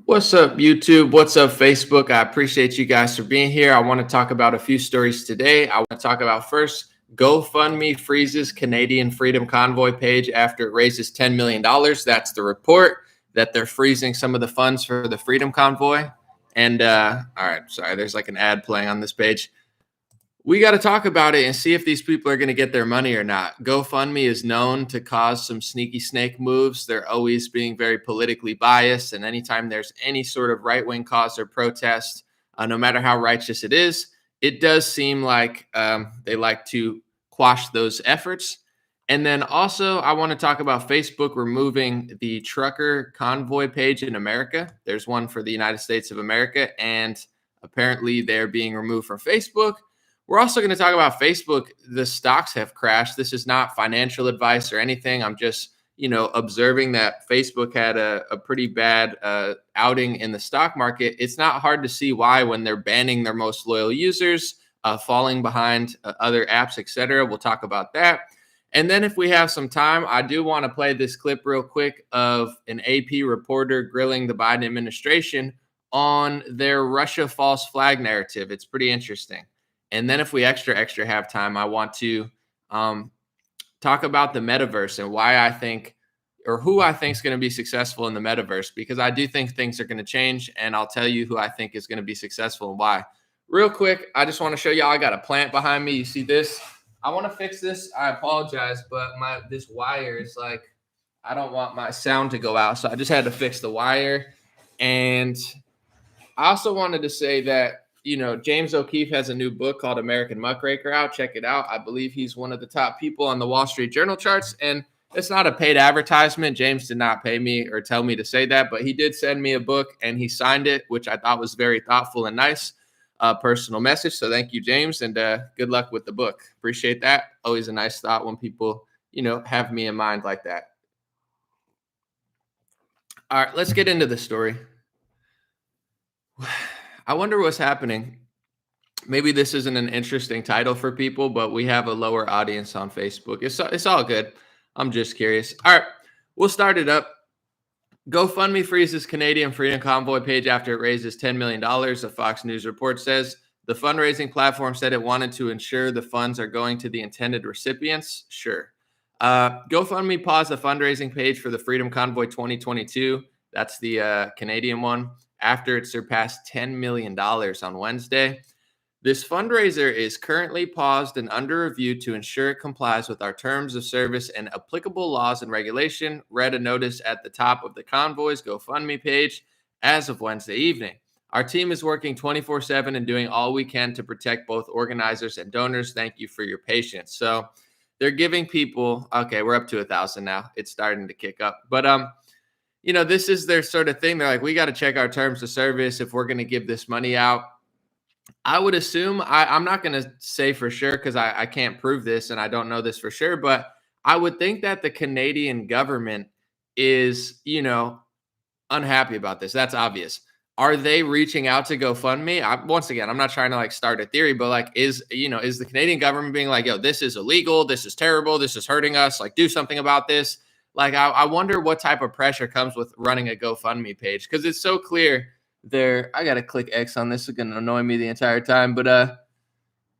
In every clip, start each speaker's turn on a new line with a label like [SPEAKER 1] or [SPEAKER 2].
[SPEAKER 1] What's up, YouTube? What's up, Facebook? I appreciate you guys for being here. I want to talk about a few stories today. I want to talk about first, GoFundMe freezes Canadian Freedom Convoy page after it raises $10 million. That's the report that they're freezing some of the funds for the Freedom Convoy. And all right, sorry, there's like an ad playing on this page. We got to talk about it and see if these people are going to get their money or not. GoFundMe is known to cause some sneaky snake moves. They're always being very politically biased. And anytime there's any sort of right-wing cause or protest, no matter how righteous it does seem like they like to quash those efforts. And then also, I want to talk about Facebook removing the trucker convoy page in America. There's one for the United States of America, and apparently they're being removed from Facebook. We're also going to talk about Facebook. The stocks have crashed. This is not financial advice or anything. I'm just, observing that Facebook had a pretty bad outing in the stock market. It's not hard to see why when they're banning their most loyal users, falling behind other apps, etc. We'll talk about that. And then if we have some time, I do want to play this clip real quick of an AP reporter grilling the Biden administration on their Russia false flag narrative. It's pretty interesting. And then if we extra have time, I want to talk about the metaverse and why I think, or who I think is going to be successful in the metaverse, because I do think things are going to change, and I'll tell you who I think is going to be successful and why. Real quick, I just want to show y'all, I got a plant behind me. You see this? I want to fix this. I apologize, but this wire is like, I don't want my sound to go out, so I just had to fix the wire. And I also wanted to say that James O'Keefe has a new book called American Muckraker out. Check it out. I believe he's one of the top people on the Wall Street Journal charts. And it's not a paid advertisement. James did not pay me or tell me to say that, but he did send me a book and he signed it, which I thought was very thoughtful and nice. Personal message. So thank you, James. And good luck with the book. Appreciate that. Always a nice thought when people, have me in mind like that. All right, let's get into the story. I wonder what's happening. Maybe this isn't an interesting title for people, but we have a lower audience on Facebook. It's all good. I'm just curious. All right, we'll start it up. GoFundMe freezes Canadian Freedom Convoy page after it raises $10 million, a Fox News report says. The fundraising platform said it wanted to ensure the funds are going to the intended recipients. Sure. GoFundMe paused the fundraising page for the Freedom Convoy 2022. That's the Canadian one, after it surpassed $10 million on Wednesday. This fundraiser is currently paused and under review to ensure it complies with our terms of service and applicable laws and regulation, read a notice at the top of the Convoy's GoFundMe page as of Wednesday evening. Our team is working 24/7 and doing all we can to protect both organizers and donors. Thank you for your patience. So they're giving people, okay, we're up to 1,000 now. It's starting to kick up. But this is their sort of thing. They're like, we got to check our terms of service if we're going to give this money out. I would assume, I'm not going to say for sure because I can't prove this and I don't know this for sure, but I would think that the Canadian government is, unhappy about this. That's obvious. Are they reaching out to GoFundMe? Once again, I'm not trying to start a theory, but is the Canadian government being like, yo, this is illegal, this is terrible, this is hurting us, do something about this? I wonder what type of pressure comes with running a GoFundMe page, because it's so clear there. I got to click X on this. It's going to annoy me the entire time. But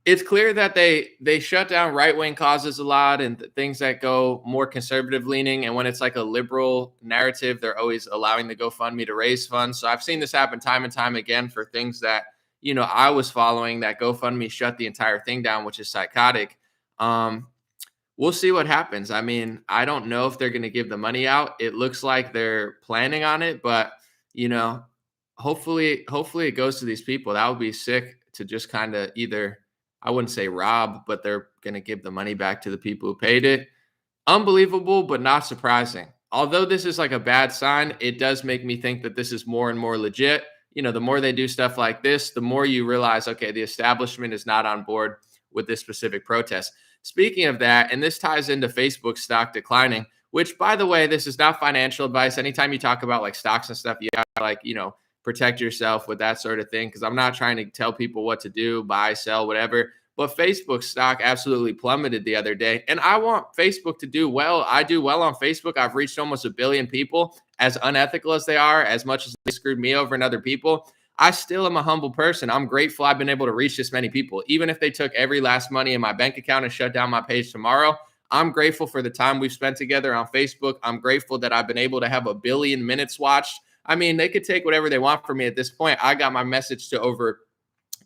[SPEAKER 1] it's clear that they shut down right-wing causes a lot and things that go more conservative leaning. And when it's like a liberal narrative, they're always allowing the GoFundMe to raise funds. So I've seen this happen time and time again for things that, I was following, that GoFundMe shut the entire thing down, which is psychotic. We'll see what happens. I mean, I don't know if they're going to give the money out. It looks like they're planning on it, but hopefully it goes to these people. That would be sick to just kind of either, I wouldn't say rob, but they're going to give the money back to the people who paid it. Unbelievable, but not surprising. Although this is a bad sign, it does make me think that this is more and more legit. The more they do stuff like this, the more you realize, okay, the establishment is not on board with this specific protest. Speaking of that, and this ties into Facebook stock declining, which, by the way, this is not financial advice. Anytime you talk about stocks and stuff, you got to protect yourself with that sort of thing, because I'm not trying to tell people what to do, buy, sell, whatever. But Facebook stock absolutely plummeted the other day. And I want Facebook to do well. I do well on Facebook. I've reached almost 1 billion people. as unethical as they are, as much as they screwed me over and other people, I still am a humble person. I'm grateful I've been able to reach this many people. Even if they took every last money in my bank account and shut down my page tomorrow, I'm grateful for the time we've spent together on Facebook. I'm grateful that I've been able to have 1 billion minutes watched. I mean, they could take whatever they want from me at this point. I got my message to over,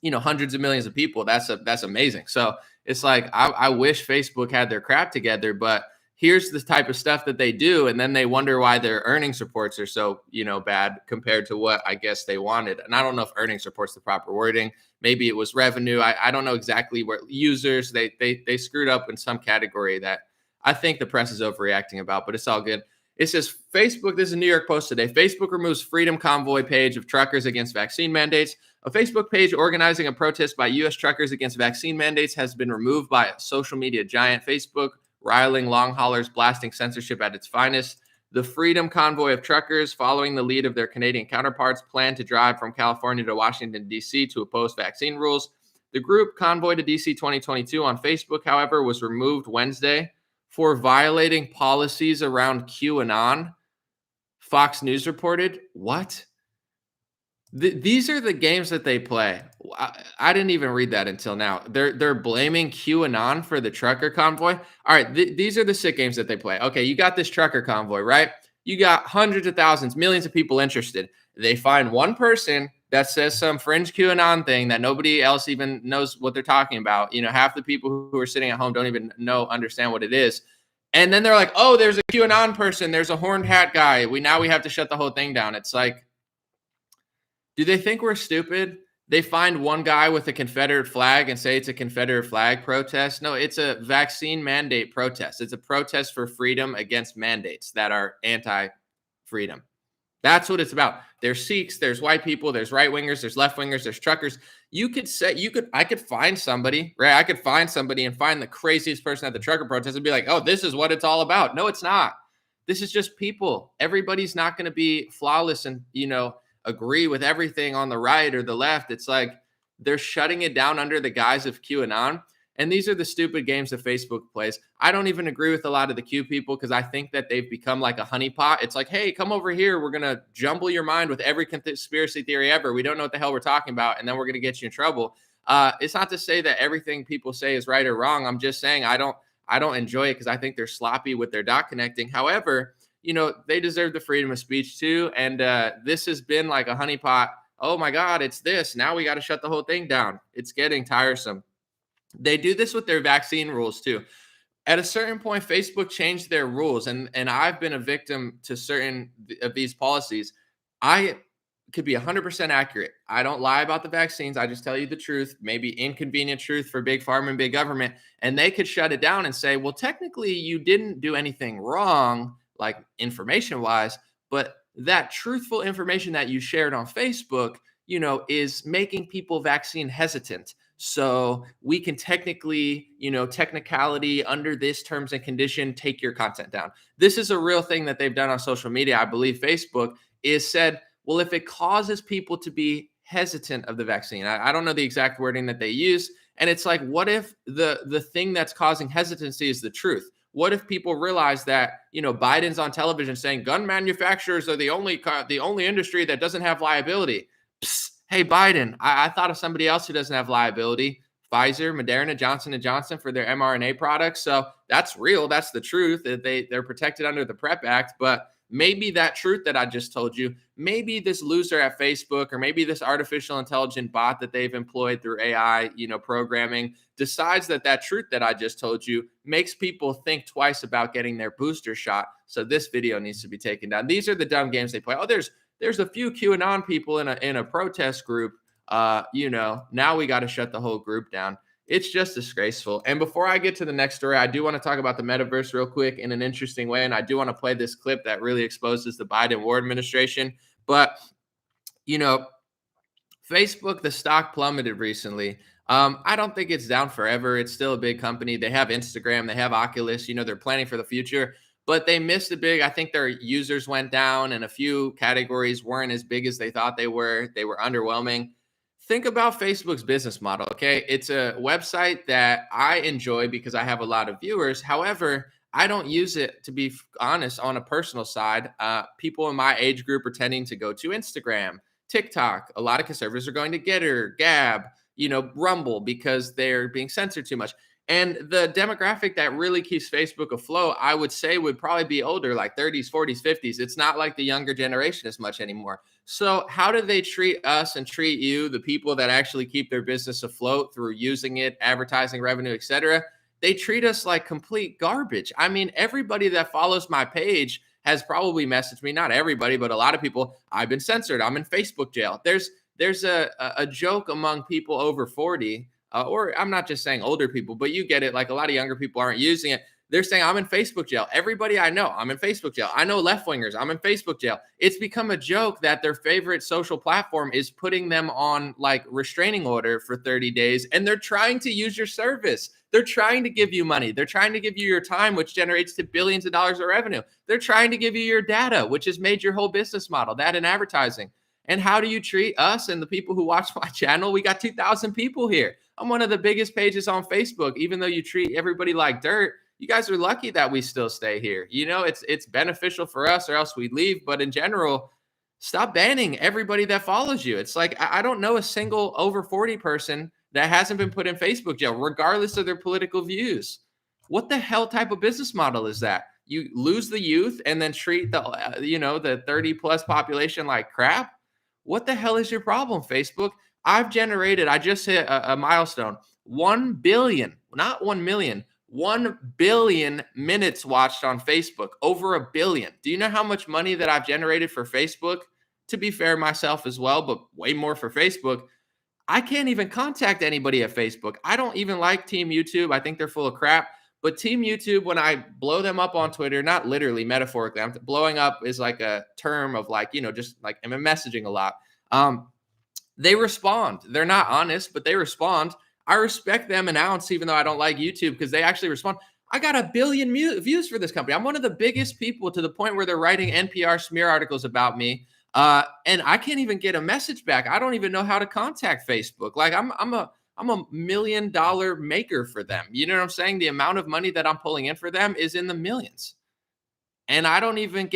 [SPEAKER 1] hundreds of millions of people. That's amazing. So it's like, I wish Facebook had their crap together, but here's the type of stuff that they do. And then they wonder why their earnings reports are so, bad compared to what I guess they wanted. And I don't know if earnings reports the proper wording. Maybe it was revenue. I don't know exactly where users, they screwed up in some category that I think the press is overreacting about, but it's all good. It says Facebook, this is a New York Post today. Facebook removes Freedom Convoy page of truckers against vaccine mandates. A Facebook page organizing a protest by U.S. truckers against vaccine mandates has been removed by social media giant Facebook, riling long haulers, blasting censorship at its finest. The Freedom Convoy of truckers, following the lead of their Canadian counterparts, plan to drive from California to Washington, D.C. to oppose vaccine rules. The group Convoy to D.C. 2022 on Facebook, however, was removed Wednesday for violating policies around QAnon. Fox News reported. What? These are the games that they play. I didn't even read that until now. They're blaming QAnon for the trucker convoy. All right, these are the sick games that they play. Okay, you got this trucker convoy, right? You got hundreds of thousands, millions of people interested. They find one person that says some fringe QAnon thing that nobody else even knows what they're talking about. Half the people who are sitting at home don't even understand what it is. And then they're like, oh, there's a QAnon person. There's a horned hat guy. We have to shut the whole thing down. It's like, do they think we're stupid? They find one guy with a Confederate flag and say it's a Confederate flag protest. No, it's a vaccine mandate protest. It's a protest for freedom against mandates that are anti-freedom. That's what it's about. There's Sikhs, there's white people, there's right wingers, there's left wingers, there's truckers. I could find somebody, right? I could find somebody and find the craziest person at the trucker protest and be like, oh, this is what it's all about. No, it's not. This is just people. Everybody's not going to be flawless and, agree with everything on the right or the left. It's like they're shutting it down under the guise of QAnon. And these are the stupid games that Facebook plays. I don't even agree with a lot of the Q people because I think that they've become like a honeypot. It's like, hey, come over here. We're going to jumble your mind with every conspiracy theory ever. We don't know what the hell we're talking about. And then we're going to get you in trouble. It's not to say that everything people say is right or wrong. I'm just saying I don't enjoy it because I think they're sloppy with their dot connecting. However, they deserve the freedom of speech too. And this has been like a honeypot. Oh my God, it's this. Now we got to shut the whole thing down. It's getting tiresome. They do this with their vaccine rules too. At a certain point, Facebook changed their rules. And I've been a victim to certain of these policies. I could be 100% accurate. I don't lie about the vaccines. I just tell you the truth, maybe inconvenient truth for big pharma and big government. And they could shut it down and say, well, technically you didn't do anything wrong, like information wise, but that truthful information that you shared on Facebook, is making people vaccine hesitant. So we can technically, technicality under this terms and condition, take your content down. This is a real thing that they've done on social media. I believe Facebook is said, well, if it causes people to be hesitant of the vaccine, I don't know the exact wording that they use. And it's like, what if the thing that's causing hesitancy is the truth? What if people realize that, Biden's on television saying gun manufacturers are the only industry that doesn't have liability? Psst, hey, Biden, I thought of somebody else who doesn't have liability. Pfizer, Moderna, Johnson & Johnson for their mRNA products. So that's real. That's the truth. They're protected under the PrEP Act. But maybe that truth that I just told you, maybe this loser at Facebook or maybe this artificial intelligent bot that they've employed through AI, programming decides that truth that I just told you makes people think twice about getting their booster shot. So this video needs to be taken down. These are the dumb games they play. Oh, there's a few QAnon people in a protest group. Now we got to shut the whole group down. It's just disgraceful. And before I get to the next story, I do want to talk about the metaverse real quick in an interesting way. And I do want to play this clip that really exposes the Biden War administration. But, Facebook, the stock plummeted recently. I don't think it's down forever. It's still a big company. They have Instagram, they have Oculus, they're planning for the future, but they missed a big, I think their users went down and a few categories weren't as big as they thought they were. They were underwhelming. Think about Facebook's business model, okay? It's a website that I enjoy because I have a lot of viewers. However, I don't use it, to be honest, on a personal side. People in my age group are tending to go to Instagram, TikTok. A lot of conservatives are going to Getter, Gab, Rumble, because they're being censored too much. And the demographic that really keeps Facebook afloat, I would say, would probably be older, like 30s, 40s, 50s. It's not like the younger generation as much anymore. So, how do they treat us and treat you, the people that actually keep their business afloat through using it, advertising revenue, etc.? They treat us like complete garbage. I mean, everybody that follows my page has probably messaged me, not everybody, but a lot of people, I've been censored. I'm in Facebook jail. There's a joke among people over 40, or I'm not just saying older people, but you get it. Like, a lot of younger people aren't using it. They're saying, I'm in Facebook jail. Everybody I know, I'm in Facebook jail. I know left wingers, I'm in Facebook jail. It's become a joke that their favorite social platform is putting them on like restraining order for 30 days. And they're trying to use your service. They're trying to give you money. They're trying to give you your time, which generates to billions of dollars of revenue. They're trying to give you your data, which has made your whole business model, that in advertising. And how do you treat us and the people who watch my channel? We got 2,000 people here. I'm one of the biggest pages on Facebook. Even though you treat everybody like dirt, you guys are lucky that we still stay here. It's beneficial for us, or else we leave. But in general, stop banning everybody that follows you. It's like, I don't know a single over 40 person that hasn't been put in Facebook jail, regardless of their political views. What the hell type of business model is that? You lose the youth and then treat the 30 plus population like crap. What the hell is your problem, Facebook? I just hit a milestone, 1 billion, not 1 million. 1 billion minutes watched on Facebook, over a billion. Do you know how much money that I've generated for Facebook? To be fair, myself as well, but way more for Facebook. I can't even contact anybody at Facebook. I don't even like Team YouTube. I think they're full of crap. But Team YouTube, when I blow them up on Twitter, not literally, metaphorically, I'm blowing up is like a term of like, just like I'm messaging a lot. They respond. They're not honest, but they respond. I respect them an ounce, even though I don't like YouTube, because they actually respond. I got a billion views for this company. I'm one of the biggest people, to the point where they're writing NPR smear articles about me. And I can't even get a message back. I don't even know how to contact Facebook. Like, I'm a $1 million maker for them. You know what I'm saying? The amount of money that I'm pulling in for them is in the millions. And I don't even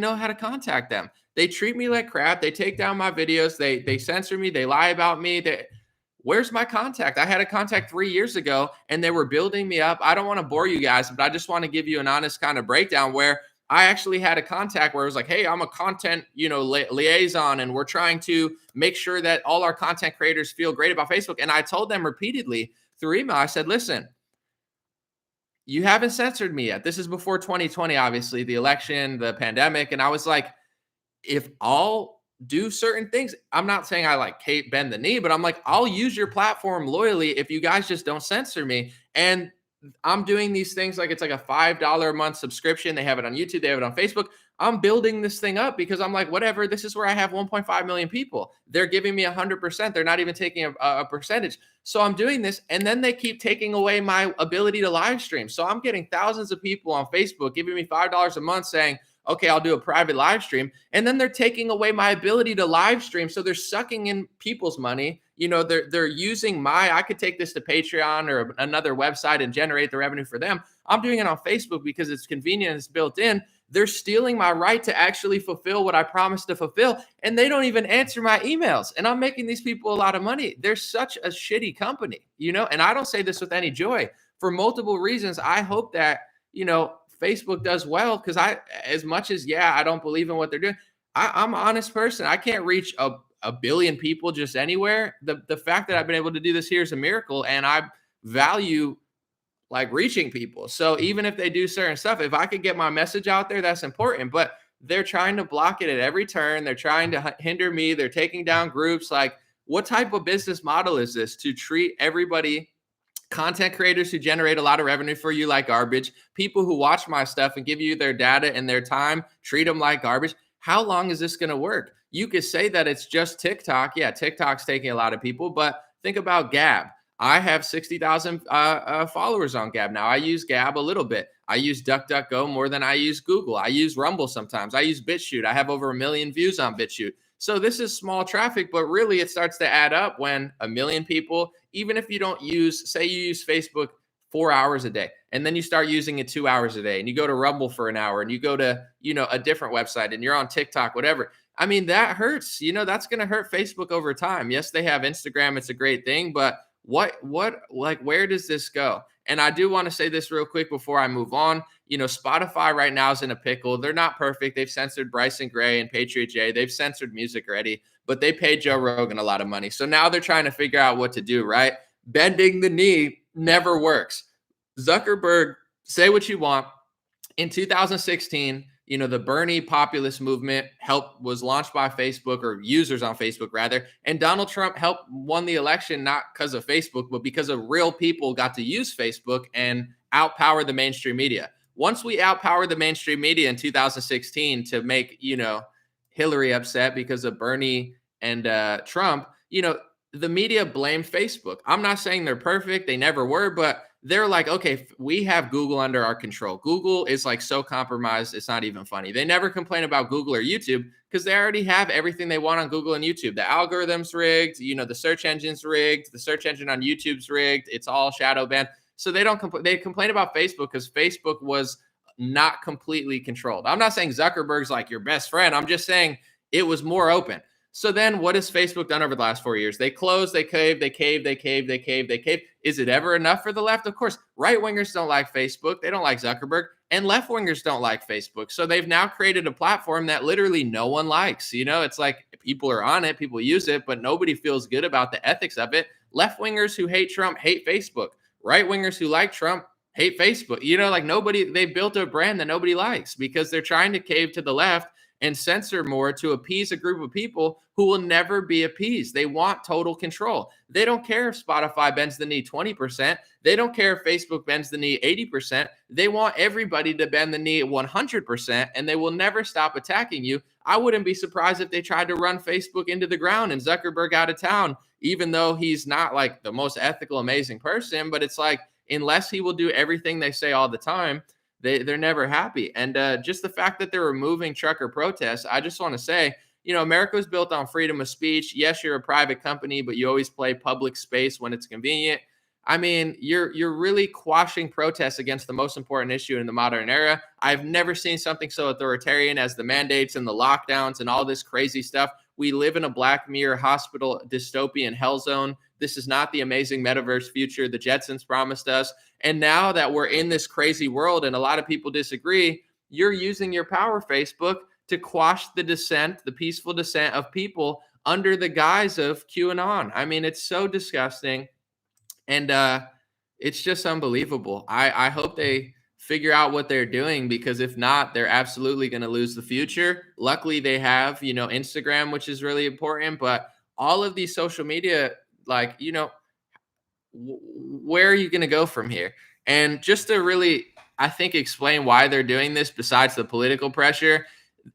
[SPEAKER 1] know how to contact them. They treat me like crap. They take down my videos. They censor me. They lie about me. Where's my contact? I had a contact 3 years ago, and they were building me up. I don't want to bore you guys, but I just want to give you an honest kind of breakdown where I actually had a contact where it was like, hey, I'm a content, liaison, and we're trying to make sure that all our content creators feel great about Facebook. And I told them repeatedly through email, I said, listen, you haven't censored me yet. This is before 2020, obviously, the election, the pandemic. And I was like, if I'll do certain things, I'm not saying I like bend the knee, but I'm like, I'll use your platform loyally if you guys just don't censor me. And I'm doing these things like it's like a $5 a month subscription. They have it on YouTube, they have it on Facebook. I'm building this thing up because I'm like, whatever, this is where I have 1.5 million people. They're giving me 100%. They're not even taking a percentage. So I'm doing this, and then they keep taking away my ability to live stream. So I'm getting thousands of people on Facebook giving me $5 a month saying, okay, I'll do a private live stream. And then they're taking away my ability to live stream. So they're sucking in people's money. They're using I could take this to Patreon or another website and generate the revenue for them. I'm doing it on Facebook because it's convenient and it's built in. They're stealing my right to actually fulfill what I promised to fulfill. And they don't even answer my emails. And I'm making these people a lot of money. They're such a shitty company, and I don't say this with any joy. For multiple reasons, I hope that, Facebook does well, because as much as, I don't believe in what they're doing, I'm an honest person. I can't reach a billion people just anywhere. The fact that I've been able to do this here is a miracle, and I value like reaching people. So even if they do certain stuff, if I could get my message out there, that's important. But they're trying to block it at every turn. They're trying to hinder me. They're taking down groups. Like, what type of business model is this to treat everybody, content creators who generate a lot of revenue for you, like garbage, people who watch my stuff and give you their data and their time, treat them like garbage? How long is this going to work? You could say that it's just TikTok. Yeah, TikTok's taking a lot of people, but think about Gab. I have 60,000 followers on Gab now. I use Gab a little bit. I use DuckDuckGo more than I use Google. I use Rumble sometimes. I use BitChute. I have over 1 million views on BitChute. So this is small traffic, but really it starts to add up when 1 million people, even if you don't say you use Facebook 4 hours a day. And then you start using it 2 hours a day, and you go to Rumble for an hour, and you go to, a different website, and you're on TikTok, whatever. I mean, that hurts. That's going to hurt Facebook over time. Yes, they have Instagram. It's a great thing, but like, where does this go? And I do want to say this real quick before I move on. Spotify right now is in a pickle. They're not perfect. They've censored Bryson Gray and Patriot J. They've censored music already, but they paid Joe Rogan a lot of money. So now they're trying to figure out what to do, right? Bending the knee never works. Zuckerberg, say what you want. In 2016, the Bernie populist movement was launched by Facebook, or users on Facebook rather, and Donald Trump won the election not because of Facebook, but because of real people got to use Facebook and outpower the mainstream media. Once we outpowered the mainstream media in 2016 to make, Hillary upset because of Bernie and Trump, the media blamed Facebook. I'm not saying they're perfect. They never were, but they're like, okay, we have Google under our control. Google is like so compromised, it's not even funny. They never complain about Google or YouTube because they already have everything they want on Google and YouTube. The algorithm's rigged, the search engine's rigged, the search engine on YouTube's rigged. It's all shadow banned. So they don't complain. They complain about Facebook because Facebook was not completely controlled. I'm not saying Zuckerberg's like your best friend. I'm just saying it was more open. So then what has Facebook done over the last 4 years? They closed, they caved, they caved, they caved, they caved, they caved. Is it ever enough for the left? Of course, right-wingers don't like Facebook. They don't like Zuckerberg. And left-wingers don't like Facebook. So they've now created a platform that literally no one likes. It's like people are on it, people use it, but nobody feels good about the ethics of it. Left-wingers who hate Trump hate Facebook. Right-wingers who like Trump hate Facebook. They built a brand that nobody likes because they're trying to cave to the left and censor more to appease a group of people who will never be appeased. They want total control. They don't care if Spotify bends the knee 20%. They don't care if Facebook bends the knee 80%. They want everybody to bend the knee 100%, and they will never stop attacking you. I wouldn't be surprised if they tried to run Facebook into the ground and Zuckerberg out of town, even though he's not like the most ethical, amazing person. But it's like, unless he will do everything they say all the time, they're never happy. And just the fact that they're removing trucker protests, I just want to say, America was built on freedom of speech. Yes, you're a private company, but you always play public space when it's convenient. I mean, you're really quashing protests against the most important issue in the modern era. I've never seen something so authoritarian as the mandates and the lockdowns and all this crazy stuff. We live in a Black Mirror hospital dystopian hell zone. This is not the amazing metaverse future the Jetsons promised us. And now that we're in this crazy world and a lot of people disagree, you're using your power, Facebook, to quash the dissent, the peaceful dissent of people under the guise of QAnon. I mean, it's so disgusting. And it's just unbelievable. I hope they figure out what they're doing, because if not, they're absolutely going to lose the future. Luckily, they have, Instagram, which is really important. But all of these social media, like, where are you going to go from here? And just to really, I think, explain why they're doing this, besides the political pressure,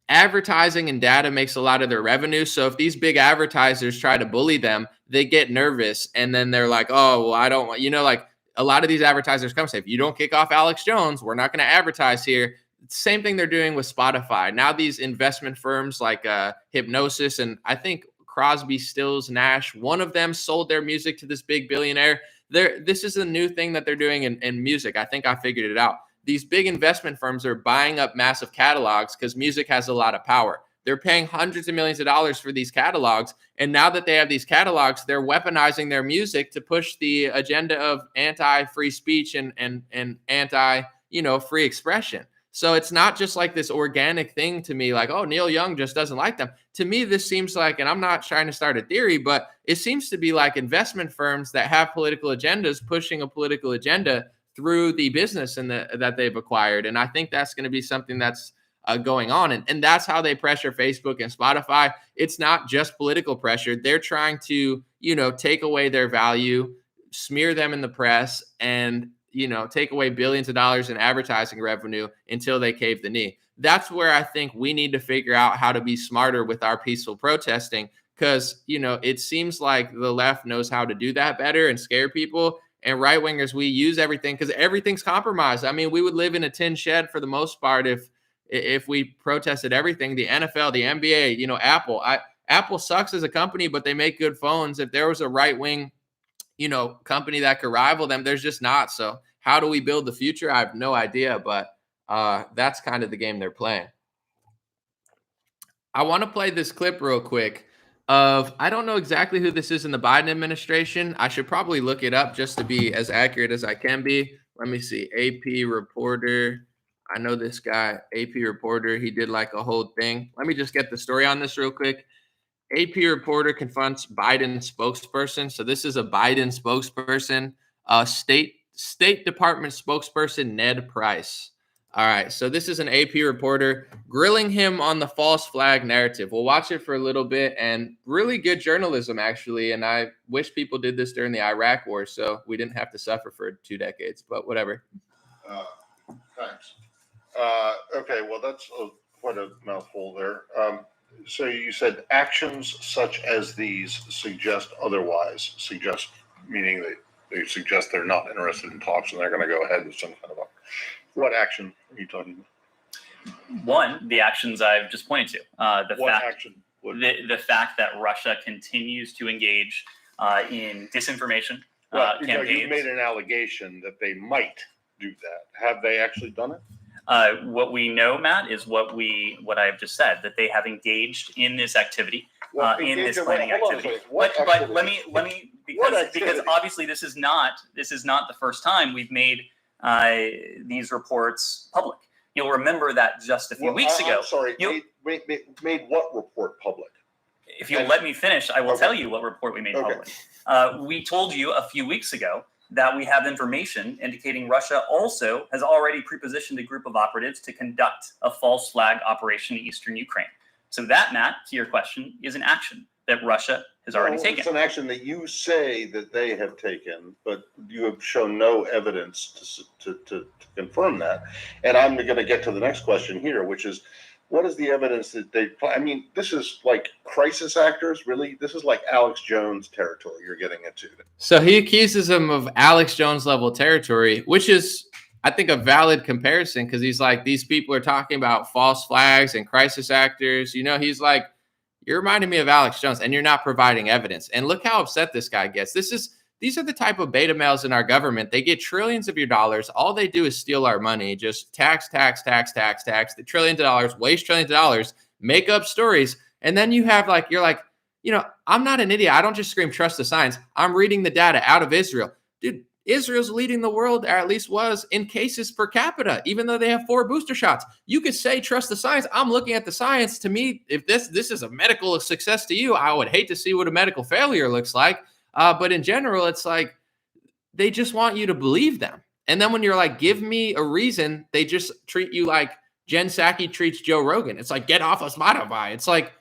[SPEAKER 1] advertising and data makes a lot of their revenue. So if these big advertisers try to bully them, they get nervous. And then they're like, oh, well, I don't want, like a lot of these advertisers come say, if you don't kick off Alex Jones, we're not going to advertise here. Same thing they're doing with Spotify. Now these investment firms like Hypnosis, and I think Crosby, Stills, Nash, one of them sold their music to this big billionaire. This is a new thing that they're doing in music. I think I figured it out. These big investment firms are buying up massive catalogs because music has a lot of power. They're paying hundreds of millions of dollars for these catalogs. And now that they have these catalogs, they're weaponizing their music to push the agenda of anti-free speech and anti, free expression. So it's not just like this organic thing to me, like, oh, Neil Young just doesn't like them. To me, this seems like, and I'm not trying to start a theory, but it seems to be like investment firms that have political agendas pushing a political agenda through the business that they've acquired. And I think that's going to be something that's going on. And that's how they pressure Facebook and Spotify. It's not just political pressure. They're trying to, take away their value, smear them in the press, and, take away billions of dollars in advertising revenue until they cave the knee. That's where I think we need to figure out how to be smarter with our peaceful protesting, because, it seems like the left knows how to do that better and scare people. And right wingers, we use everything because everything's compromised. I mean, we would live in a tin shed for the most part if we protested everything. The NFL, the NBA, Apple. Apple sucks as a company, but they make good phones. If there was a right wing, company that could rival them, there's just not. So How do we build the future? I have no idea, but that's kind of the game they're playing. I want to play this clip real quick of, I don't know exactly who this is in the Biden administration. I should probably look it up just to be as accurate as I can be. Let me see. AP reporter. I know this guy, AP reporter. He did like a whole thing. Let me just get the story on this real quick. AP reporter confronts Biden spokesperson. So this is a Biden spokesperson, State Department spokesperson Ned Price. All right, so this is an AP reporter grilling him on the false flag narrative. We'll watch it for a little bit, and really good journalism, actually. And I wish people did this during the Iraq War, so we didn't have to suffer for 2 decades, but whatever.
[SPEAKER 2] Thanks. Okay, well, that's quite a mouthful there. So you said actions such as these suggest otherwise, meaning they suggest they're not interested in talks and they're going to go ahead with some kind of a. What action are you talking about?
[SPEAKER 3] One, the actions I've just pointed to. The fact that Russia continues to engage in disinformation campaigns.
[SPEAKER 2] You made an allegation that they might do that. Have they actually done it?
[SPEAKER 3] What we know, Matt, is what I've just said, that they have engaged in this activity, in this planning activity. But let me because obviously this is not the first time we've made these reports public. You'll remember that just a few weeks ago.
[SPEAKER 2] I'm sorry, made what report public?
[SPEAKER 3] If you'll let me finish, I will tell you what report we made public. We told you a few weeks ago that we have information indicating Russia also has already prepositioned a group of operatives to conduct a false flag operation in eastern Ukraine. So that, Matt, to your question, is an action that Russia has already taken.
[SPEAKER 2] It's an action that you say that they have taken, but you have shown no evidence to confirm that. And I'm going to get to the next question here, which is, what is the evidence that they? I mean, this is like crisis actors, really. This is like Alex Jones territory you're getting into.
[SPEAKER 1] So he accuses him of Alex Jones level territory, which is, I think, a valid comparison, because he's like, these people are talking about false flags and crisis actors. You know, he's like, you're reminding me of Alex Jones, and you're not providing evidence. And look how upset this guy gets. These are the type of beta males in our government. They get trillions of your dollars. All they do is steal our money. Just tax, the trillions of dollars, waste trillions of dollars, make up stories. And then you're like, you know, I'm not an idiot. I don't just scream, trust the science. I'm reading the data out of Israel. Dude, Israel's leading the world, or at least was, in cases per capita, even though they have 4 booster shots. You could say, trust the science. I'm looking at the science. To me, if this is a medical success to you, I would hate to see what a medical failure looks like. But in general, it's like they just want you to believe them. And then when you're like, give me a reason, they just treat you like Jen Psaki treats Joe Rogan. It's like, get off of Spotify. It's like,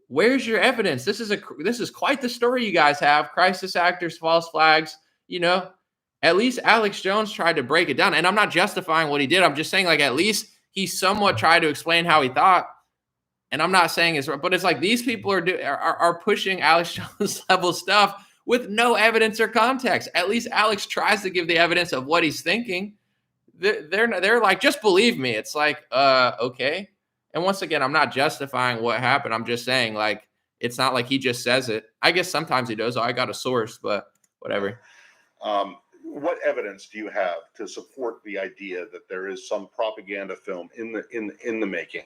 [SPEAKER 1] where's your evidence? This is quite the story you guys have. Crisis actors, false flags, you know. At least Alex Jones tried to break it down. And I'm not justifying what he did. I'm just saying, like, at least he somewhat tried to explain how he thought. And I'm not saying it's right, but it's like these people are pushing Alex Jones level stuff with no evidence or context. At least Alex tries to give the evidence of what he's thinking. They're like, just believe me. It's like, okay. And once again, I'm not justifying what happened. I'm just saying, like, it's not like he just says it. I guess sometimes he does. Oh, I got a source, but whatever.
[SPEAKER 2] What evidence do you have to support the idea that there is some propaganda film in the making?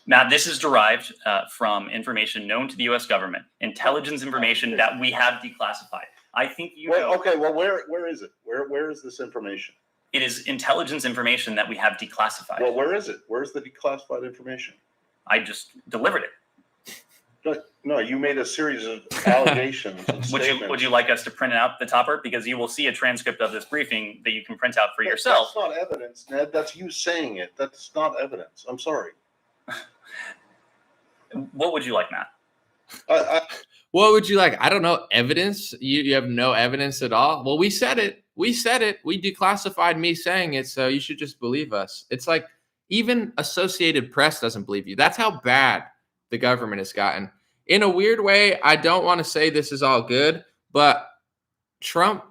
[SPEAKER 3] Matt, this is derived from information known to the U.S. government, intelligence information that we have declassified. I think you know.
[SPEAKER 2] Okay, well, where is it? Where is this information?
[SPEAKER 3] It is intelligence information that we have declassified.
[SPEAKER 2] Well, where is it? Where's the declassified information?
[SPEAKER 3] I just delivered it.
[SPEAKER 2] No, you made a series of allegations. And
[SPEAKER 3] Would you like us to print out the topper? Because you will see a transcript of this briefing that you can print out for yourself.
[SPEAKER 2] That's not evidence, Ned. That's you saying it. That's not evidence. I'm sorry.
[SPEAKER 3] What would you like, Matt?
[SPEAKER 1] What would you like? I don't know. Evidence? You have no evidence at all? Well, we said it. We declassified me saying it, so you should just believe us. It's like even Associated Press doesn't believe you. That's how bad the government has gotten. In a weird way, I don't want to say this is all good, but Trump,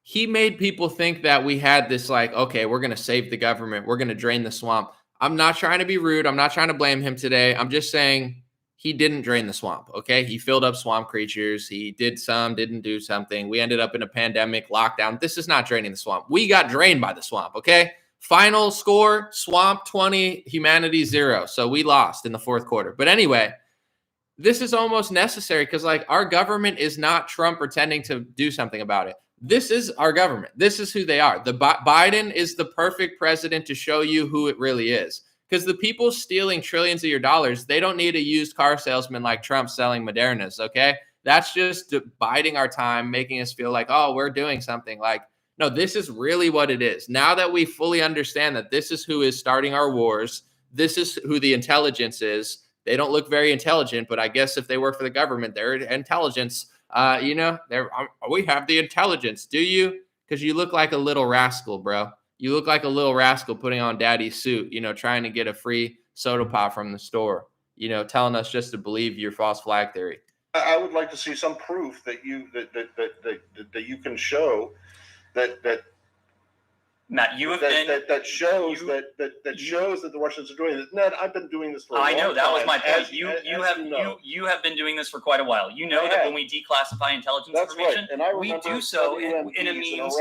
[SPEAKER 1] he made people think that we had this like, okay, we're going to save the government. We're going to drain the swamp. I'm not trying to be rude. I'm not trying to blame him today. I'm just saying he didn't drain the swamp. Okay. He filled up swamp creatures. He did some, didn't do something. We ended up in a pandemic lockdown. This is not draining the swamp. We got drained by the swamp. Okay. Final score, swamp 20, humanity 0. So we lost in the fourth quarter. But anyway, this is almost necessary because like our government is not Trump pretending to do something about it. This is our government. This is who they are. Biden is the perfect president to show you who it really is. Because the people stealing trillions of your dollars, they don't need a used car salesman like Trump selling Modernas, okay? That's just biding our time, making us feel like, oh, we're doing something. Like, no, this is really what it is. Now that we fully understand that this is who is starting our wars, this is who the intelligence is. They don't look very intelligent, but I guess if they work for the government, they're intelligence. We have the intelligence. Do you? Because you look like a little rascal, bro. You look like a little rascal putting on daddy's suit, trying to get a free soda pop from the store, telling us just to believe your false flag theory.
[SPEAKER 2] I would like to see some proof that you can show that
[SPEAKER 3] Matt, you have
[SPEAKER 2] that shows that the Russians are doing this. Ned, I've been doing this for a long time.
[SPEAKER 3] I know, that was my point. You have been doing this for quite a while. You know that when we declassify intelligence information, we do so in a means.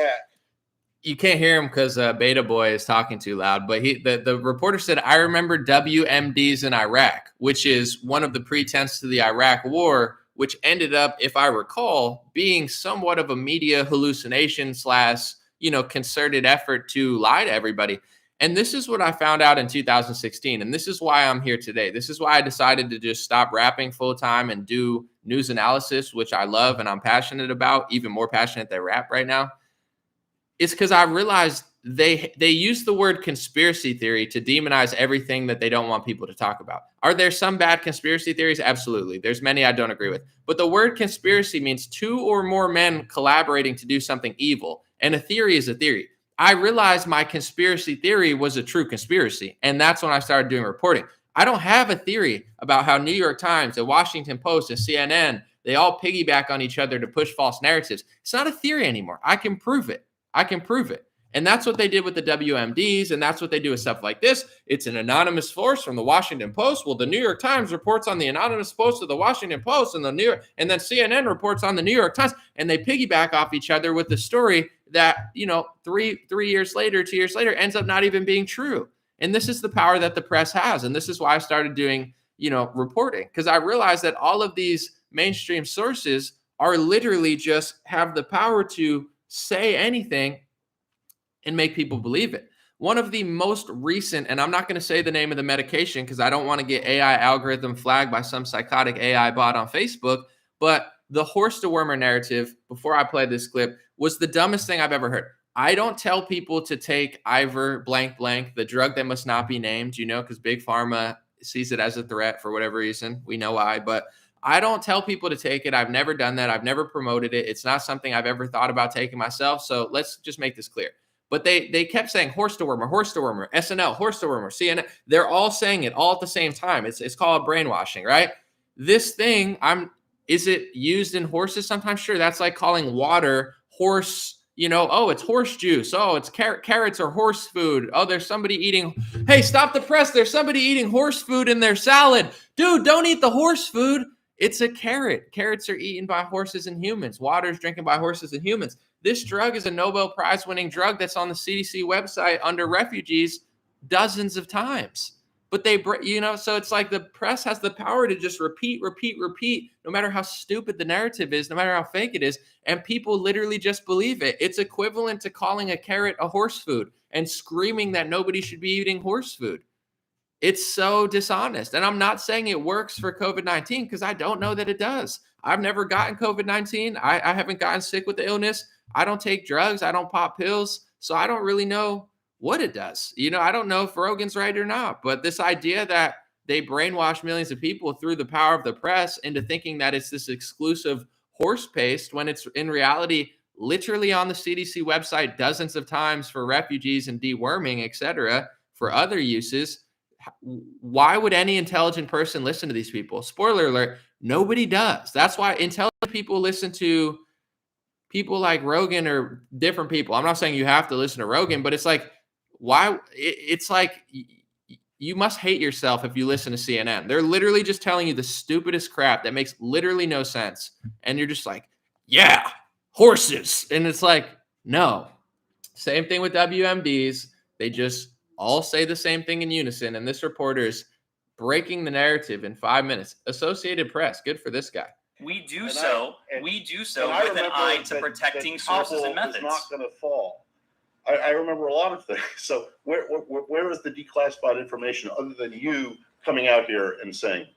[SPEAKER 1] You can't hear him because Beta Boy is talking too loud, but the reporter said, I remember WMDs in Iraq, which is one of the pretense to the Iraq war, which ended up, if I recall, being somewhat of a media hallucination / concerted effort to lie to everybody. And this is what I found out in 2016. And this is why I'm here today. This is why I decided to just stop rapping full time and do news analysis, which I love and I'm passionate about, even more passionate than rap right now. It's because I realized they use the word conspiracy theory to demonize everything that they don't want people to talk about. Are there some bad conspiracy theories? Absolutely. There's many I don't agree with. But the word conspiracy means 2 or more men collaborating to do something evil. And a theory is a theory. I realized my conspiracy theory was a true conspiracy. And that's when I started doing reporting. I don't have a theory about how New York Times, the Washington Post, and CNN, they all piggyback on each other to push false narratives. It's not a theory anymore. I can prove it. And that's what they did with the WMDs, and that's what they do with stuff like this. It's an anonymous source from the Washington Post. Well, the New York Times reports on the anonymous post of the Washington Post, and then CNN reports on the New York Times, and they piggyback off each other with the story that 3 years later, 2 years later, ends up not even being true. And this is the power that the press has, and this is why I started doing reporting, because I realized that all of these mainstream sources are literally just have the power to say anything and make people believe it. One of the most recent, and I'm not going to say the name of the medication because I don't want to get AI algorithm flagged by some psychotic AI bot on Facebook, but the horse dewormer narrative, before I play this clip, was the dumbest thing I've ever heard. I don't tell people to take Ivor blank blank, the drug that must not be named, because Big Pharma sees it as a threat for whatever reason. We know why, but I don't tell people to take it. I've never done that. I've never promoted it. It's not something I've ever thought about taking myself. So let's just make this clear. But they kept saying horse dewormer, SNL, horse dewormer, CNN. They're all saying it all at the same time. It's called brainwashing, right? This thing, is it used in horses sometimes? Sure, that's like calling water horse, it's horse juice. Oh, it's carrots or horse food. Oh, there's somebody eating. Hey, stop the press. There's somebody eating horse food in their salad. Dude, don't eat the horse food. It's a carrot. Carrots are eaten by horses and humans. Water is drinking by horses and humans. This drug is a Nobel Prize winning drug that's on the CDC website under refugees dozens of times. But so it's like the press has the power to just repeat, no matter how stupid the narrative is, no matter how fake it is. And people literally just believe it. It's equivalent to calling a carrot a horse food and screaming that nobody should be eating horse food. It's so dishonest. And I'm not saying it works for COVID-19 because I don't know that it does. I've never gotten COVID-19. I haven't gotten sick with the illness. I don't take drugs. I don't pop pills. So I don't really know what it does. I don't know if Rogan's right or not. But this idea that they brainwash millions of people through the power of the press into thinking that it's this exclusive horse paste when it's in reality literally on the CDC website dozens of times for refugees and deworming, et cetera, for other uses. Why would any intelligent person listen to these people? Spoiler alert, nobody does. That's why intelligent people listen to people like Rogan or different people. I'm not saying you have to listen to Rogan, but it's like, why? It's like you must hate yourself if you listen to CNN. They're literally just telling you the stupidest crap that makes literally no sense. And you're just like, yeah, horses. And it's like, no. Same thing with WMDs. They just all say the same thing in unison. And this reporter is breaking the narrative in 5 minutes. Associated Press, good for this guy.
[SPEAKER 3] We do so with an eye to protecting sources and methods.
[SPEAKER 2] It's not going to fall. I remember a lot of things. So where is the declassified information other than you coming out here and saying,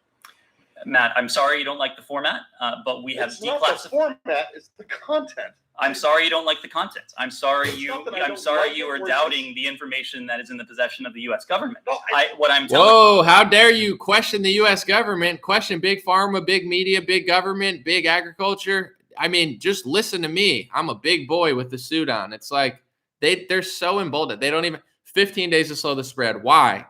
[SPEAKER 3] Matt, I'm sorry you don't like the format, but we have
[SPEAKER 2] declassified. It's not the format; it's the content.
[SPEAKER 3] I'm sorry you don't like the content. I'm sorry you are doubting the information that is in the possession of the U.S. government.
[SPEAKER 2] No,
[SPEAKER 1] Whoa! How dare you question the U.S. government? Question big pharma, big media, big government, big agriculture. I mean, just listen to me. I'm a big boy with the suit on. It's like they're so emboldened. They don't even 15 days to slow the spread. Why?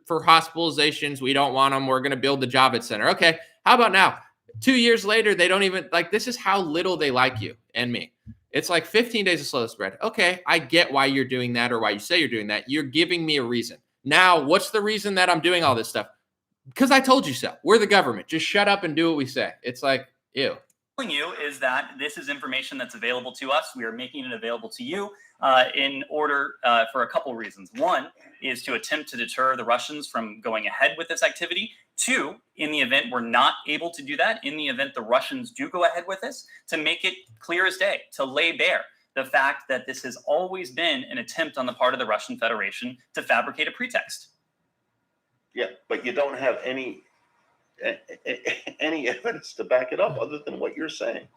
[SPEAKER 1] For hospitalizations, we don't want them. We're going to build the Javits Center. Okay, how about now? 2 years later, they don't even like. This is how little they like you and me. It's like 15 days to slow the spread. Okay, I get why you're doing that or why you say you're doing that. You're giving me a reason. Now, what's the reason that I'm doing all this stuff? Because I told you so. We're the government. Just shut up and do what we say. It's like, ew.
[SPEAKER 3] You is that this is information that's available to us. We are making it available to you in order for a couple reasons. One is to attempt to deter the Russians from going ahead with this activity. Two, in the event we're not able to do that, in the event the Russians do go ahead with this, to make it clear as day, to lay bare the fact that this has always been an attempt on the part of the Russian Federation to fabricate a pretext.
[SPEAKER 2] Yeah, but you don't have any evidence to back it up other than what you're saying.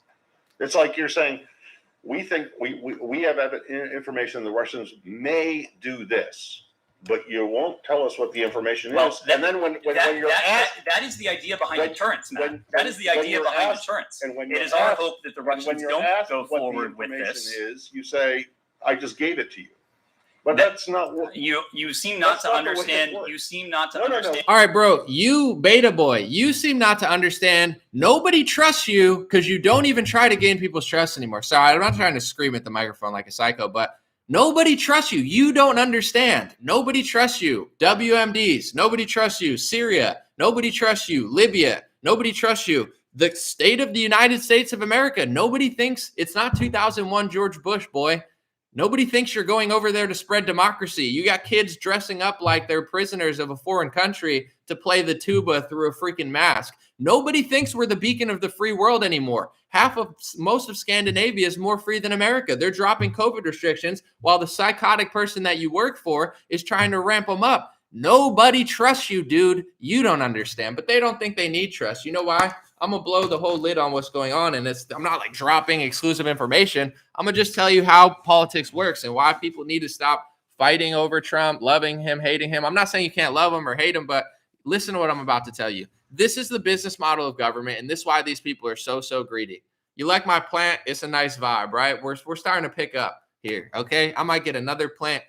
[SPEAKER 2] It's like you're saying, we think we have information the Russians may do this, but you won't tell us what the information is. And then when you're asked,
[SPEAKER 3] that is the idea behind deterrence, Matt. That is the idea behind deterrence.
[SPEAKER 2] And when
[SPEAKER 3] it is our hope that the Russians don't go forward with this.
[SPEAKER 2] You say, I just gave it to you. But that's not what
[SPEAKER 3] you seem not to understand. You seem not to understand.
[SPEAKER 1] All right, bro, you beta boy, you seem not to understand. Nobody trusts you because you don't even try to gain people's trust anymore. Sorry, I'm not trying to scream at the microphone like a psycho, but nobody trusts you. You don't understand. Nobody trusts you. WMDs, nobody trusts you. Syria, nobody trusts you. Libya, nobody trusts you. The state of the United States of America, nobody thinks it's not 2001 George Bush, boy. Nobody thinks you're going over there to spread democracy. You got kids dressing up like they're prisoners of a foreign country to play the tuba through a freaking mask. Nobody thinks we're the beacon of the free world anymore. Most of Scandinavia is more free than America. They're dropping COVID restrictions while the psychotic person that you work for is trying to ramp them up. Nobody trusts you, dude. You don't understand, but they don't think they need trust. You know why? I'm going to blow the whole lid on what's going on. And I'm not like dropping exclusive information. I'm going to just tell you how politics works and why people need to stop fighting over Trump, loving him, hating him. I'm not saying you can't love him or hate him, but listen to what I'm about to tell you. This is the business model of government. And this is why these people are so greedy. You like my plant? It's a nice vibe, right? We're starting to pick up here. Okay. I might get another plant.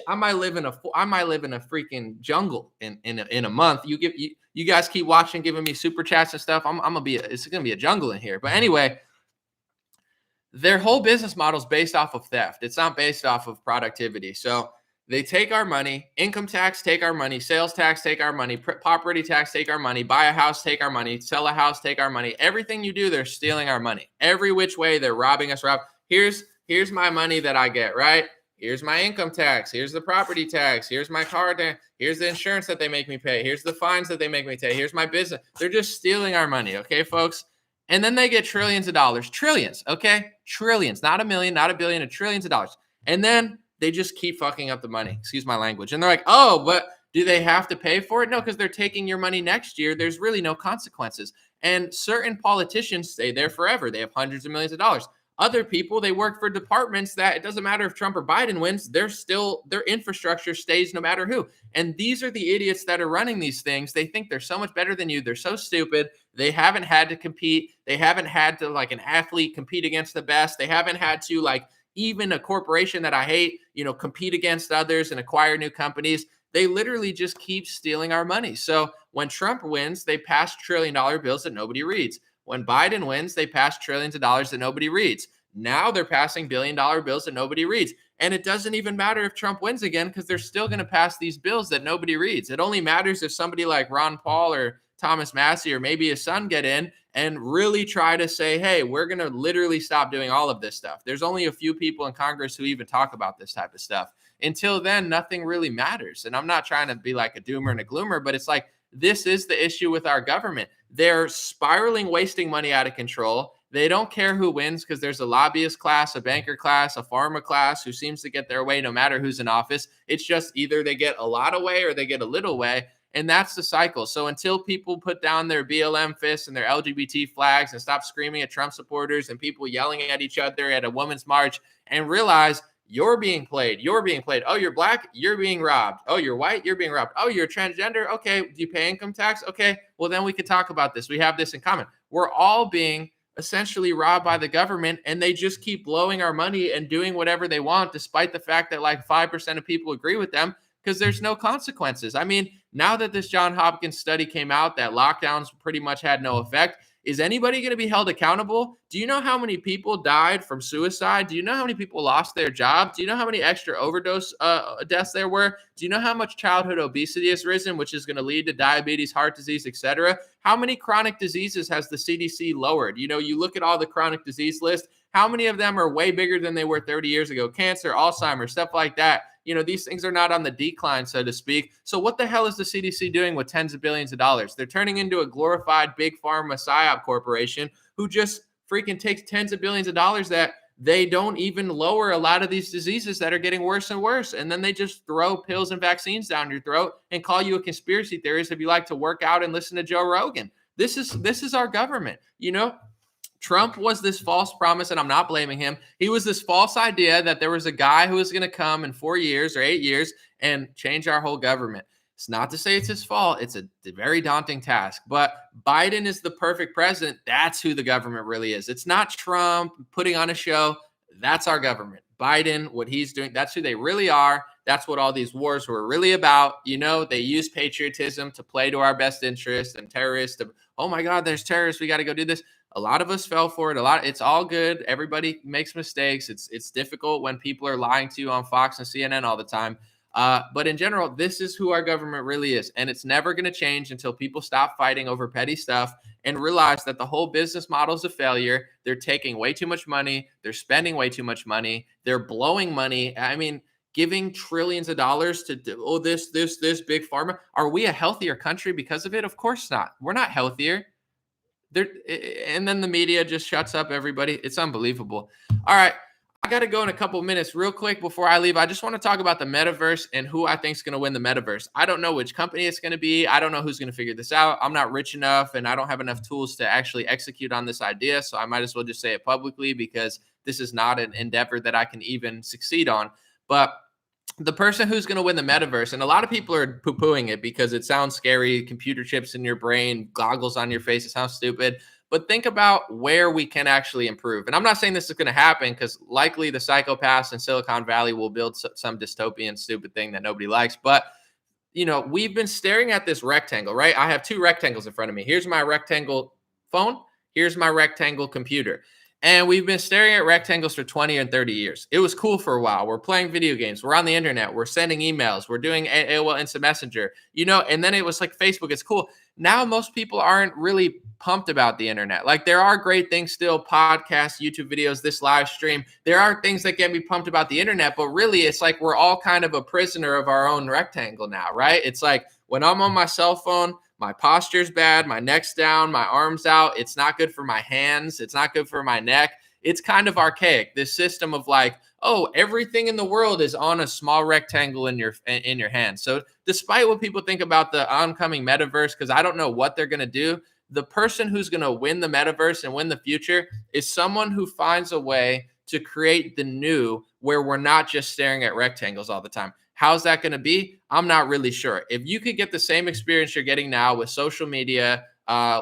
[SPEAKER 1] I might live in a freaking jungle in a month. You guys keep watching, giving me super chats and stuff. It's gonna be a jungle in here. But anyway, their whole business model is based off of theft. It's not based off of productivity. So they take our money, income tax, take our money, sales tax, take our money, property tax, take our money, buy a house, take our money, sell a house, take our money. Everything you do, they're stealing our money. Every which way, they're robbing us. Here's my money that I get, right? Here's my income tax. Here's the property tax. Here's my car tax. Here's the insurance that they make me pay. Here's the fines that they make me pay. Here's my business. They're just stealing our money. Okay, folks? And then they get trillions of dollars. Trillions, okay? Trillions. Not a million, not a billion, trillions of dollars. And then they just keep fucking up the money. Excuse my language. And they're like, oh, but do they have to pay for it? No, because they're taking your money next year. There's really no consequences. And certain politicians stay there forever. They have hundreds of millions of dollars. Other people, they work for departments that it doesn't matter if Trump or Biden wins, their infrastructure stays no matter who. And these are the idiots that are running these things. They think they're so much better than you. They're so stupid. They haven't had to compete. They haven't had to, like an athlete, compete against the best. They haven't had to, like even a corporation that I hate, compete against others and acquire new companies. They literally just keep stealing our money. So when Trump wins, they pass $1 trillion bills that nobody reads. When Biden wins, they pass trillions of dollars that nobody reads. Now they're passing billion-dollar bills that nobody reads. And it doesn't even matter if Trump wins again, because they're still going to pass these bills that nobody reads. It only matters if somebody like Ron Paul or Thomas Massie or maybe his son get in and really try to say, hey, we're going to literally stop doing all of this stuff. There's only a few people in Congress who even talk about this type of stuff. Until then, nothing really matters. And I'm not trying to be like a doomer and a gloomer, but it's like, this is the issue with our government. They're spiraling, wasting money out of control. They don't care who wins, because there's a lobbyist class, a banker class, a pharma class who seems to get their way no matter who's in office. It's just either they get a lot of way or they get a little way. And that's the cycle. So until people put down their BLM fists and their LGBT flags and stop screaming at Trump supporters and people yelling at each other at a women's march and realize you're being played. Oh, you're black, you're being robbed. Oh, you're white, you're being robbed. Oh, you're transgender. Okay. Do you pay income tax? Okay. Well, then we could talk about this. We have this in common. We're all being essentially robbed by the government, and they just keep blowing our money and doing whatever they want, despite the fact that like 5% of people agree with them, because there's no consequences. I mean, now that this Johns Hopkins study came out that lockdowns pretty much had no effect, is anybody going to be held accountable? Do you know how many people died from suicide? Do you know how many people lost their job? Do you know how many extra overdose deaths there were? Do you know how much childhood obesity has risen, which is going to lead to diabetes, heart disease, etc.? How many chronic diseases has the CDC lowered? You know, you look at all the chronic disease list, how many of them are way bigger than they were 30 years ago? Cancer, Alzheimer's, stuff like that. You know, these things are not on the decline, so to speak. So what the hell is the CDC doing with tens of billions of dollars? They're turning into a glorified big pharma psyop corporation who just freaking takes tens of billions of dollars that they don't even lower a lot of these diseases that are getting worse and worse. And then they just throw pills and vaccines down your throat and call you a conspiracy theorist if you like to work out and listen to Joe Rogan. This is our government, you know? Trump was this false promise, and I'm not blaming him. He was this false idea that there was a guy who was going to come in 4 years or 8 years and change our whole government. It's not to say it's his fault. It's a very daunting task. But Biden is the perfect president. That's who the government really is. It's not Trump putting on a show. That's our government. Biden, what he's doing, that's who they really are. That's what all these wars were really about. You know, they use patriotism to play to our best interest, and terrorists to, oh my God, there's terrorists. We got to go do this. A lot of us fell for it. It's all good. Everybody makes mistakes. It's difficult when people are lying to you on Fox and CNN all the time. But in general, this is who our government really is. And it's never going to change until people stop fighting over petty stuff and realize that the whole business model is a failure. They're taking way too much money. They're spending way too much money. They're blowing money. I mean, giving trillions of dollars to this big pharma. Are we a healthier country because of it? Of course not. We're not healthier. And then the media just shuts up everybody. It's unbelievable. All right. I got to go in a couple of minutes real quick before I leave. I just want to talk about the metaverse and who I think is going to win the metaverse. I don't know which company it's going to be. I don't know who's going to figure this out. I'm not rich enough and I don't have enough tools to actually execute on this idea. So I might as well just say it publicly, because this is not an endeavor that I can even succeed on. But the person who's going to win the metaverse, and a lot of people are poo-pooing it because it sounds scary, computer chips in your brain, goggles on your face, it sounds stupid. But think about where we can actually improve. And I'm not saying this is going to happen, because likely the psychopaths in Silicon Valley will build some dystopian, stupid thing that nobody likes. But, you know, we've been staring at this rectangle, right? I have two rectangles in front of me. Here's my rectangle phone. Here's my rectangle computer. And we've been staring at rectangles for 20 and 30 years. It was cool for a while. We're playing video games. We're on the internet. We're sending emails. We're doing AOL Instant Messenger, you know, and then it was like Facebook. It's cool. Now, most people aren't really pumped about the internet. Like, there are great things still, podcasts, YouTube videos, this live stream. There are things that get me pumped about the internet, but really it's like we're all kind of a prisoner of our own rectangle now, right? It's like when I'm on my cell phone, my posture's bad, my neck's down, my arm's out. It's not good for my hands. It's not good for my neck. It's kind of archaic, this system of like, oh, everything in the world is on a small rectangle in your hand. So despite what people think about the oncoming metaverse, because I don't know what they're going to do, the person who's going to win the metaverse and win the future is someone who finds a way to create the new, where we're not just staring at rectangles all the time. How's that going to be? I'm not really sure. If you could get the same experience you're getting now with social media,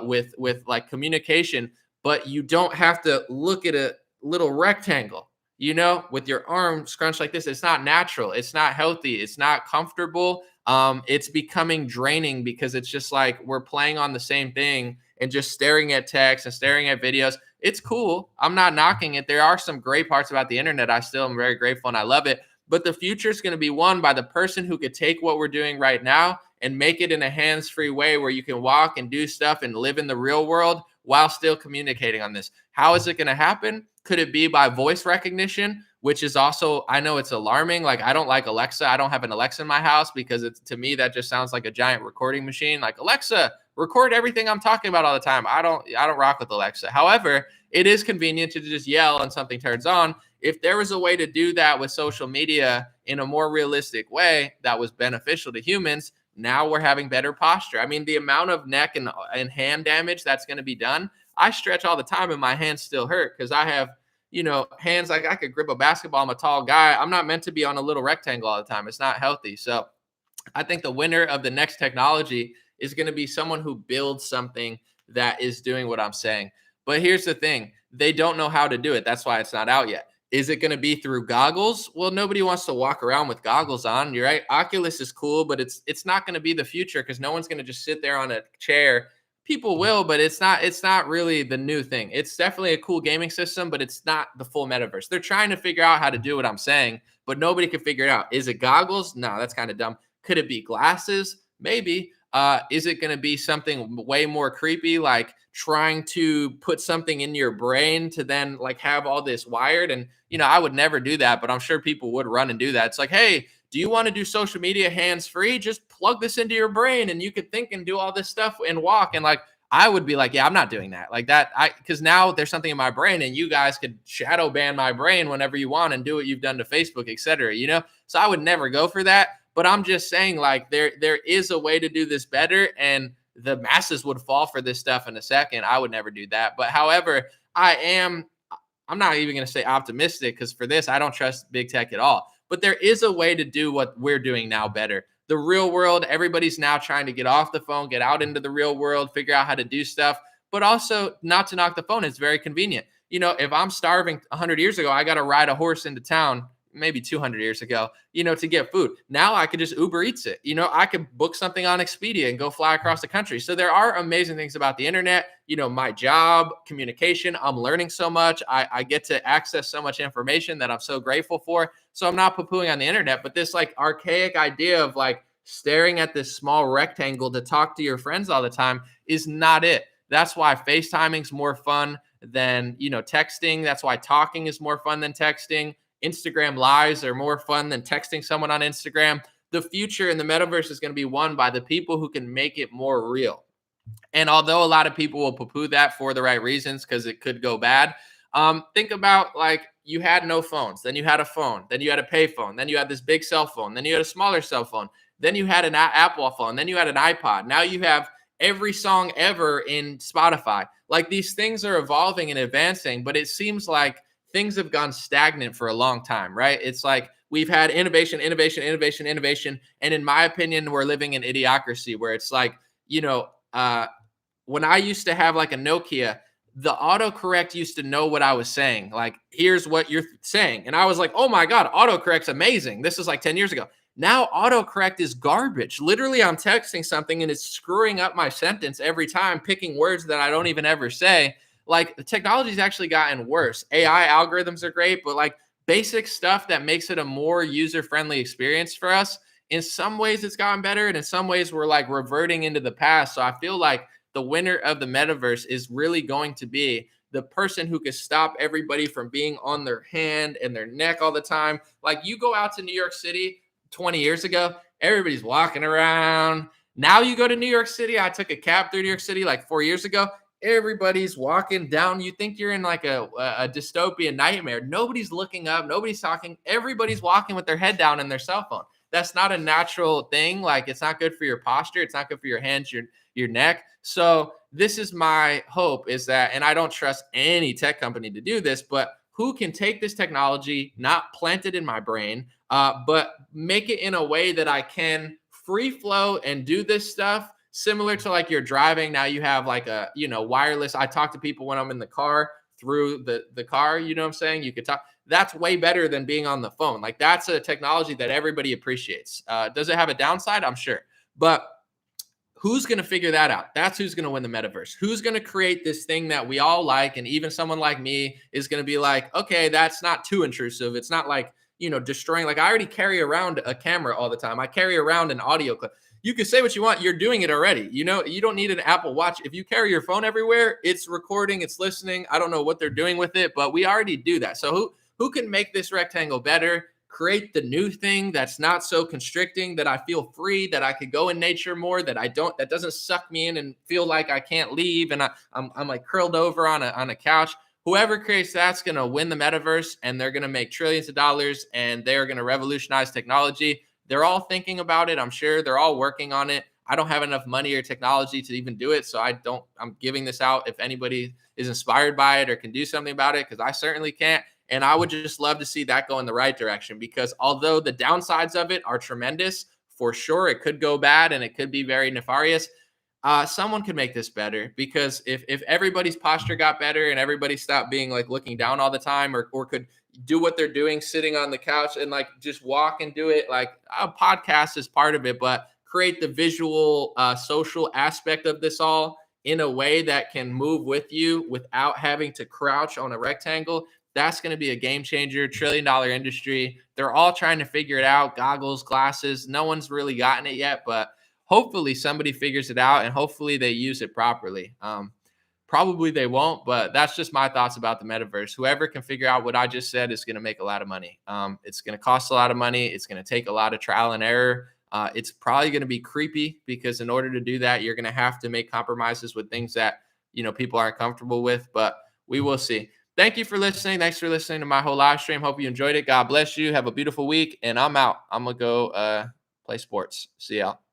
[SPEAKER 1] with like communication, but you don't have to look at a little rectangle, you know, with your arm scrunched like this. It's not natural. It's not healthy. It's not comfortable. It's becoming draining, because it's just like we're playing on the same thing and just staring at text and staring at videos. It's cool. I'm not knocking it. There are some great parts about the internet. I still am very grateful and I love it. But the future is going to be won by the person who could take what we're doing right now and make it in a hands-free way where you can walk and do stuff and live in the real world while still communicating on this. How is it going to happen? Could it be by voice recognition, which is also, I know it's alarming. Like, I don't like Alexa. I don't have an Alexa in my house because it's, to me, that just sounds like a giant recording machine. Like, Alexa, record everything I'm talking about all the time. I don't rock with Alexa. However, it is convenient to just yell and something turns on. If there was a way to do that with social media in a more realistic way that was beneficial to humans, now we're having better posture. I mean, the amount of neck and hand damage that's going to be done. I stretch all the time and my hands still hurt because I have, hands like I could grip a basketball. I'm a tall guy. I'm not meant to be on a little rectangle all the time. It's not healthy. So I think the winner of the next technology is going to be someone who builds something that is doing what I'm saying. But here's the thing. They don't know how to do it. That's why it's not out yet. Is it going to be through goggles? Well, nobody wants to walk around with goggles on. You're right. Oculus is cool, but it's not going to be the future because no one's going to just sit there on a chair. People will, but it's not really the new thing. It's definitely a cool gaming system, but it's not the full metaverse. They're trying to figure out how to do what I'm saying, but nobody can figure it out. Is it goggles? No, that's kind of dumb. Could it be glasses? Maybe. Is it going to be something way more creepy, like trying to put something in your brain to then like have all this wired? And, I would never do that, but I'm sure people would run and do that. It's like, hey, do you want to do social media hands-free? Just plug this into your brain and you could think and do all this stuff and walk. And like, I would be like, yeah, I'm not doing that. Like that, because now there's something in my brain and you guys could shadow ban my brain whenever you want and do what you've done to Facebook, et cetera, So I would never go for that. But I'm just saying, like, there is a way to do this better, and the masses would fall for this stuff in a second. I would never do that. But however, I'm not even going to say optimistic because for this, I don't trust big tech at all. But there is a way to do what we're doing now better. The real world, everybody's now trying to get off the phone, get out into the real world, figure out how to do stuff, but also not to knock the phone. It's very convenient. If I'm starving 100 years ago, I got to ride a horse into town, maybe 200 years ago, to get food. Now I could just Uber Eats it. I could book something on Expedia and go fly across the country. So there are amazing things about the internet, my job, communication. I'm learning so much. I get to access so much information that I'm so grateful for. So I'm not poo-pooing on the internet, but this like archaic idea of like staring at this small rectangle to talk to your friends all the time is not it. That's why FaceTiming's more fun than, texting. That's why talking is more fun than texting. Instagram lives are more fun than texting someone on Instagram. The future in the metaverse is going to be won by the people who can make it more real. And although a lot of people will poo-poo that for the right reasons because it could go bad, think about like you had no phones, then you had a phone, then you had a pay phone, then you had this big cell phone, then you had a smaller cell phone, then you had an Apple phone, then you had an iPod. Now you have every song ever in Spotify. Like these things are evolving and advancing, but it seems like things have gone stagnant for a long time, right? It's like we've had innovation. And in my opinion, we're living in idiocracy where it's like, when I used to have like a Nokia, the autocorrect used to know what I was saying. Like, here's what you're saying. And I was like, oh my God, autocorrect's amazing. This is like 10 years ago. Now autocorrect is garbage. Literally, I'm texting something and it's screwing up my sentence every time, picking words that I don't even ever say. Like the technology's actually gotten worse. AI algorithms are great, but like basic stuff that makes it a more user-friendly experience for us, in some ways it's gotten better. And in some ways we're like reverting into the past. So I feel like the winner of the metaverse is really going to be the person who can stop everybody from being on their hand and their neck all the time. Like you go out to New York City 20 years ago, everybody's walking around. Now you go to New York City. I took a cab through New York City like 4 years ago. Everybody's walking down. You think you're in like a dystopian nightmare. Nobody's looking up. Nobody's talking. Everybody's walking with their head down in their cell phone. That's not a natural thing. Like it's not good for your posture. It's not good for your hands, your neck. So this is my hope is that, and I don't trust any tech company to do this, but who can take this technology, not plant it in my brain, but make it in a way that I can free flow and do this stuff. Similar to like you're driving. Now you have like a, wireless. I talk to people when I'm in the car through the car, you know what I'm saying? You could talk. That's way better than being on the phone. Like that's a technology that everybody appreciates. Does it have a downside? I'm sure. But who's going to figure that out? That's who's going to win the metaverse. Who's going to create this thing that we all like? And even someone like me is going to be like, okay, that's not too intrusive. It's not like, destroying. Like, I already carry around a camera all the time. I carry around an audio clip. You can say what you want. You're doing it already. You don't need an Apple Watch. If you carry your phone everywhere, it's recording, it's listening. I don't know what they're doing with it, but we already do that. So who can make this rectangle better? Create the new thing that's not so constricting, that I feel free, that I could go in nature more, that doesn't suck me in and feel like I can't leave. And I'm like curled over on a couch. Whoever creates that's going to win the metaverse, and they're going to make trillions of dollars, and they're going to revolutionize technology. They're all thinking about it. I'm sure they're all working on it. I don't have enough money or technology to even do it. So I'm giving this out if anybody is inspired by it or can do something about it, because I certainly can't. And I would just love to see that go in the right direction, because although the downsides of it are tremendous, for sure, it could go bad and it could be very nefarious. Someone could make this better, because if everybody's posture got better and everybody stopped being like looking down all the time, or could do what they're doing sitting on the couch and like just walk and do it, like a podcast is part of it, but create the visual social aspect of this all in a way that can move with you without having to crouch on a rectangle. That's going to be a game changer, $1 trillion industry. They're all trying to figure it out. Goggles, glasses, no one's really gotten it yet, but hopefully somebody figures it out, and hopefully they use it properly. Probably they won't, but that's just my thoughts about the metaverse. Whoever can figure out what I just said is going to make a lot of money. It's going to cost a lot of money. It's going to take a lot of trial and error. It's probably going to be creepy, because in order to do that, you're going to have to make compromises with things that, people aren't comfortable with, but we will see. Thank you for listening. Thanks for listening to my whole live stream. Hope you enjoyed it. God bless you. Have a beautiful week, and I'm out. I'm going to go play sports. See y'all.